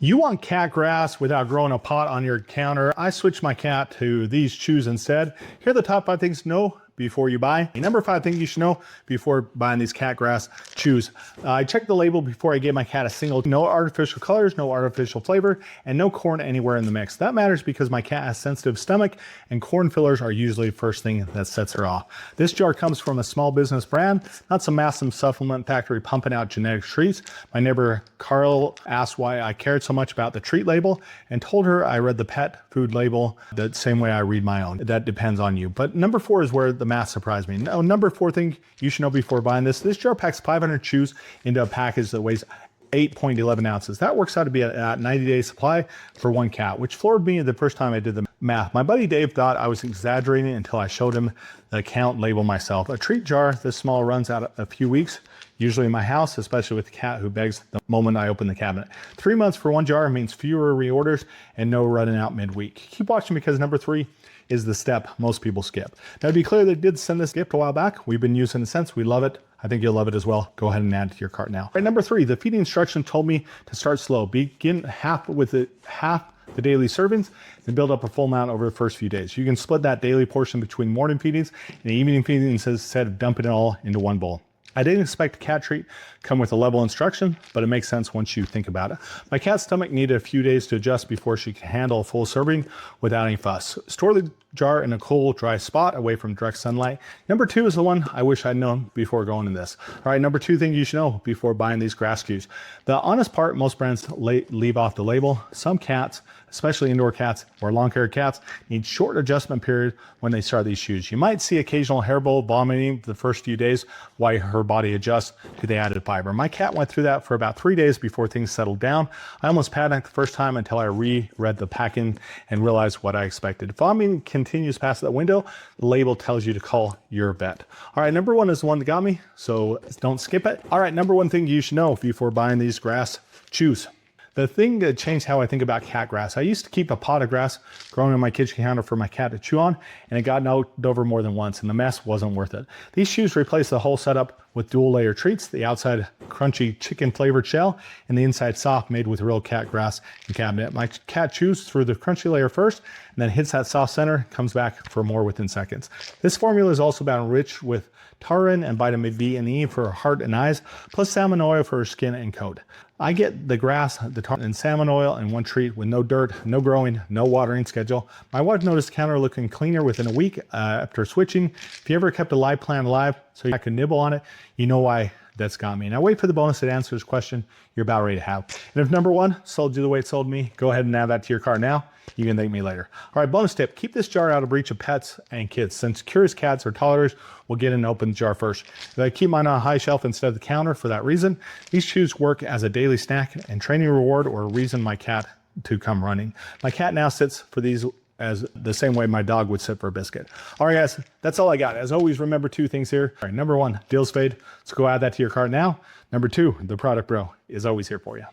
You want cat grass without growing a pot on your counter? I switched my cat to these chews instead. Here are the top 5 things to know before you buy. Number 5 thing you should know before buying these cat grass chews. I checked the label before I gave my cat a single. No artificial colors, no artificial flavor, and no corn anywhere in the mix. That matters because my cat has sensitive stomach and corn fillers are usually the first thing that sets her off. This jar comes from a small business brand, not some massive supplement factory pumping out genetic treats. My neighbor Carl asked why I cared so much about the treat label and told her I read the pet food label the same way I read my own. That depends on you. But number 4 is where the math surprised me. Now, number 4 thing you should know before buying this jar packs 500 chews into a package that weighs 8.11 ounces. That works out to be a 90-day supply for one cat, which floored me the first time I did the math. My buddy Dave thought I was exaggerating until I showed him the count label myself. A treat jar this small runs out a few weeks, usually in my house, especially with a cat who begs the moment I open the cabinet. 3 months for one jar means fewer reorders and no running out midweek. Keep watching because number 3 is the step most people skip. Now, to be clear, they did send this gift a while back. We've been using it since. We love it. I think you'll love it as well. Go ahead and add it to your cart now. All right, number 3, the feeding instruction told me to start slow. Begin half the daily servings and build up a full amount over the first few days. You can split that daily portion between morning feedings and evening feedings instead of dumping it all into one bowl. I didn't expect a cat treat come with a level instruction, but it makes sense once you think about it. My cat's stomach needed a few days to adjust before she could handle a full serving without any fuss. Store the jar in a cool, dry spot away from direct sunlight. Number 2 is the one I wish I'd known before going in this. All right, number 2 thing you should know before buying these grass chews. The honest part, most brands leave off the label. Some cats, especially indoor cats or long-haired cats, need short adjustment period when they start these chews. You might see occasional hairball vomiting the first few days while her body adjusts to the added fiber. My cat went through that for about 3 days before things settled down. I almost panicked the first time until I reread the packing and realized what I expected. If vomiting continues past that window, the label tells you to call your vet. All right, number 1 is the one that got me, so don't skip it. All right, number 1 thing you should know before buying these grass chews. The thing that changed how I think about cat grass. I used to keep a pot of grass growing on my kitchen counter for my cat to chew on, and it got knocked over more than once, and the mess wasn't worth it. These chews replace the whole setup with dual layer treats, the outside crunchy chicken flavored shell, and the inside soft made with real cat grass and cabinet. My cat chews through the crunchy layer first, and then hits that soft center, comes back for more within seconds. This formula is also about enriched with taurine and vitamin B and E for her heart and eyes, plus salmon oil for her skin and coat. I get the grass, the taurine, and salmon oil in one treat with no dirt, no growing, no watering schedule. My wife noticed the counter looking cleaner within a week after switching. If you ever kept a live plant alive so I could nibble on it, you know why that's got me. Now wait for the bonus that answers the question you're about ready to have. And if number 1 sold you the way it sold me, go ahead and add that to your cart now. You can thank me later. All right, bonus tip, keep this jar out of reach of pets and kids, since curious cats or toddlers will get an open jar first. I keep mine on a high shelf instead of the counter for that reason. These chews work as a daily snack and training reward or a reason my cat to come running. My cat now sits for these as the same way my dog would sit for a biscuit. All right, guys, that's all I got. As always, remember 2 things here. All right, number 1, deals fade. So go add that to your cart now. Number 2, the product bro is always here for you.